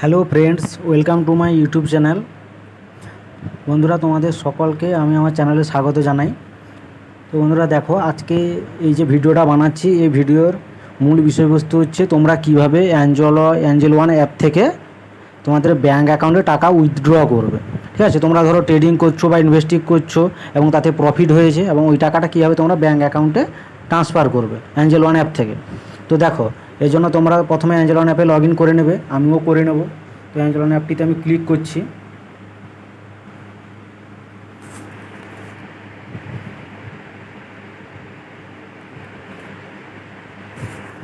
Hello friends, welcome to my YouTube channel. বন্ধুরা, তোমাদের সকলকে আমি আমার চ্যানেলে স্বাগত জানাই। তো বন্ধুরা দেখো, আজকে এই যে ভিডিওটা বানাচ্ছি, এই ভিডিওর মূল বিষয়বস্তু হচ্ছে তোমরা কিভাবে অ্যাঞ্জেল ওয়ান অ্যাপ থেকে তোমাদের ব্যাঙ্ক অ্যাকাউন্টে টাকা উইথড্র করবে। ঠিক আছে, তোমরা ধরো ট্রেডিং করছো বা ইনভেস্টিং করছো এবং তাতে প্রফিট হয়েছে, এবং ওই টাকাটা কীভাবে তোমরা ব্যাঙ্ক অ্যাকাউন্টে ট্রান্সফার করবে অ্যাঞ্জেল ওয়ান অ্যাপ থেকে। তো দেখো, এই জন্য তোমরা প্রথমে অ্যাঞ্জেল ওয়ান অ্যাপে লগ ইন করে নেবে, আমিও করে নেব। তো অ্যাঞ্জেল ওয়ান অ্যাপটিতে আমি ক্লিক করছি।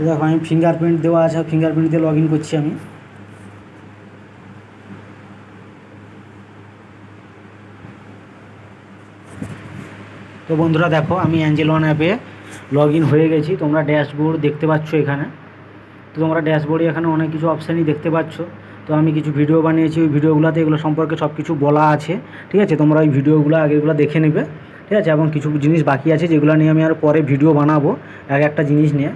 দেখো, আমি ফিঙ্গারপ্রিন্ট দেওয়া আছে, ফিঙ্গারপ্রিন্ট দিয়ে লগ ইন করছি আমি। তো বন্ধুরা দেখো, আমি অ্যাঞ্জেল ওয়ান অ্যাপে লগ ইন হয়ে গেছি। তোমরা ড্যাশবোর্ড দেখতে পাচ্ছ এখানে। তো তোমরা ড্যাশবোর্ডে এখানে অনেক কিছু অপশানই দেখতে পাচ্ছ। তো আমি কিছু ভিডিও বানিয়েছি, ওই ভিডিওগুলোতে এগুলো সম্পর্কে সব কিছু বলা আছে। ঠিক আছে, তোমরা ওই ভিডিওগুলো আগেগুলো দেখে নেবে। ঠিক আছে, এবং কিছু জিনিস বাকি আছে যেগুলো নিয়ে আমি আর পরে ভিডিও বানাবো, এক একটা জিনিস নিয়ে।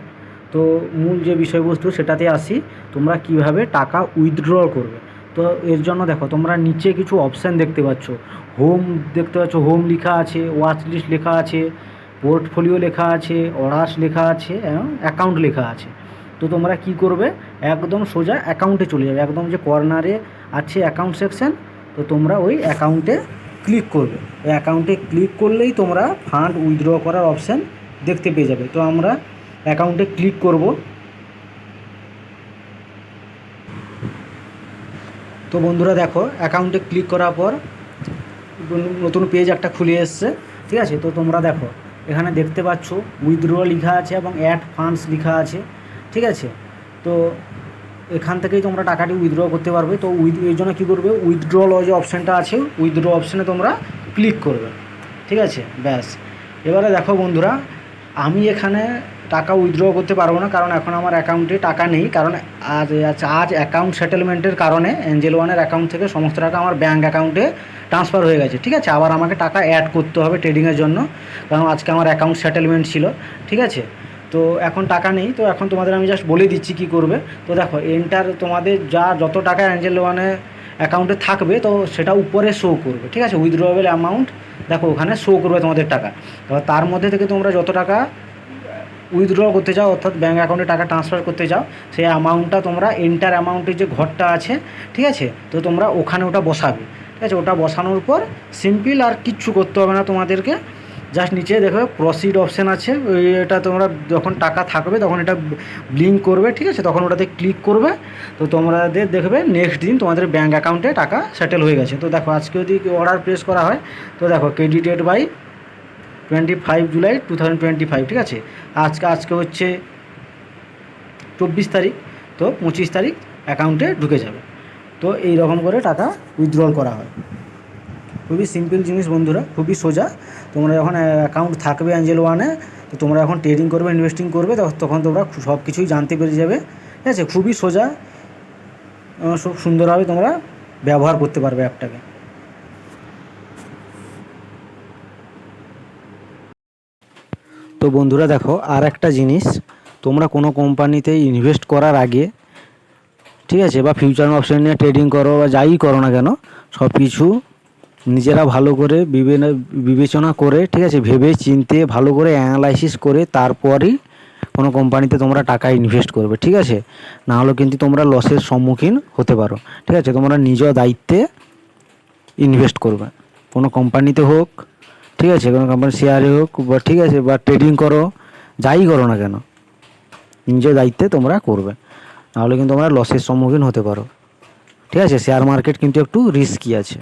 তো মূল যে বিষয়বস্তু সেটাতে আসি, তোমরা কিভাবে টাকা উইথড্র করবে। তো এর জন্য দেখো, তোমরা নিচে কিছু অপশান দেখতে পাচ্ছ। হোম দেখতে পাচ্ছ, হোম লেখা আছে, ওয়াচ লিস্ট লেখা আছে, পোর্টফোলিও লেখা আছে, অর্ডার্স লেখা আছে এবং অ্যাকাউন্ট লেখা আছে। তো তোমরা কি করবে, একদম সোজা অ্যাকাউন্টে চলে যাবে। একদম যে কর্নারে আছে অ্যাকাউন্ট সেকশন, তো তোমরা ওই অ্যাকাউন্টে ক্লিক করবে। ওই অ্যাকাউন্টে ক্লিক করলেই তোমরা ফান্ড উইথড্র করার অপশান দেখতে পেয়ে যাবে। তো আমরা অ্যাকাউন্টে ক্লিক করব। তো বন্ধুরা দেখো, অ্যাকাউন্টে ক্লিক করার পর নতুন পেজ একটা খুলে এসছে। ঠিক আছে, তো তোমরা দেখো এখানে দেখতে পাচ্ছ উইথড্র লেখা আছে এবং অ্যাড ফান্ডস লেখা আছে। ঠিক আছে, তো এখান থেকেই তোমরা টাকাটি উইথড্র করতে পারবে। তো এই জন্য কী করবে, উইথড্রল যে অপশানটা আছে, উইথড্র অপশানে তোমরা ক্লিক করবে। ঠিক আছে, ব্যাস। এবারে দেখো বন্ধুরা, আমি এখানে টাকা উইথড্র করতে পারবো না, কারণ এখন আমার অ্যাকাউন্টে টাকা নেই। কারণ আজ অ্যাকাউন্ট সেটেলমেন্টের কারণে অ্যাঞ্জেল ওয়ানের অ্যাকাউন্ট থেকে সমস্ত টাকা আমার ব্যাঙ্ক অ্যাকাউন্টে ট্রান্সফার হয়ে গেছে। ঠিক আছে, আবার আমাকে টাকা অ্যাড করতে হবে ট্রেডিংয়ের জন্য, কারণ আজকে আমার অ্যাকাউন্ট সেটেলমেন্ট ছিল। ঠিক আছে, তো এখন টাকা নেই। তো এখন তোমাদের আমি জাস্ট বলে দিচ্ছি কী করবে। তো দেখো, তোমাদের যত টাকা অ্যাঞ্জেল ওয়ানে অ্যাকাউন্টে থাকবে, তো সেটা উপরে শো করবে। ঠিক আছে, উইথড্রয়েবল অ্যামাউন্ট দেখো ওখানে শো করবে তোমাদের টাকা। এবার তার মধ্যে থেকে তোমরা যত টাকা উইথড্র করতে চাও, অর্থাৎ ব্যাঙ্ক অ্যাকাউন্টে টাকা ট্রান্সফার করতে চাও, সেই অ্যামাউন্টটা তোমরা এন্টার অ্যামাউন্টের যে ঘরটা আছে, ঠিক আছে, তো তোমরা ওখানে ওটা বসাবে। ঠিক আছে, ওটা বসানোর পর সিম্পল আর কিচ্ছু করতে হবে না তোমাদেরকে। জাস্ট নিচে দেখবে প্রসিড অপশান আছে, এটা তোমরা যখন টাকা থাকবে তখন এটা ব্লিঙ্ক করবে। ঠিক আছে, তখন ওটাতে ক্লিক করবে। তো তোমাদের দেখবে নেক্সট দিন তোমাদের ব্যাঙ্ক অ্যাকাউন্টে টাকা সেটেল হয়ে গেছে। তো দেখো, আজকে যদি অর্ডার প্লেস করা হয়, তো দেখো ক্রেডিটেড বাই 25 জুলাই 2025। ঠিক আছে, আজকে হচ্ছে 24 তারিখ, তো 25 তারিখ অ্যাকাউন্টে ঢুকে যাবে। তো এই রকম করে টাকা উইথড্রল করা হয়। খুবই সিম্পল জিনিস বন্ধুরা, খুবই সোজা। তোমরা যখন অ্যাকাউন্ট থাকবে অ্যাঞ্জেল ওয়ানে, তো তোমরা যখন ট্রেডিং করবে, ইনভেস্টিং করবে, তখন তোমরা সব কিছুই জানতে পেরে যাবে। ঠিক আছে, খুবই সোজা, খুব সুন্দরভাবে তোমরা ব্যবহার করতে পারবে অ্যাপটাকে। তো বন্ধুরা দেখো, আর একটা জিনিস, তোমরা কোনো কোম্পানিতে ইনভেস্ট করার আগে, ঠিক আছে, বা ফিউচার অপশন নিয়ে ট্রেডিং করো বা যাই করো না কেন, সব কিছু নিজেরা ভালো করে বিবেচনা করে, ঠিক আছে, ভেবে চিনতে ভালো করে অ্যানালাইসিস করে তারপরই কোনো কোম্পানিতে তোমরা টাকা ইনভেস্ট করবে। ঠিক আছে, না হলে কিন্তু তোমরা লসের সম্মুখীন হতে পারো। ঠিক আছে, তোমরা নিজ দায়িত্বে ইনভেস্ট করবে, কোনো কোম্পানিতে হোক, ঠিক আছে, কোনো কোম্পানির শেয়ারে হোক, বা ঠিক আছে, বা ট্রেডিং করো, যাই করো না কেন, নিজের দায়িত্বে তোমরা করবে, নাহলে কিন্তু তোমরা লসের সম্মুখীন হতে পারো। ঠিক আছে, শেয়ার মার্কেট কিন্তু একটু রিস্কি আছে।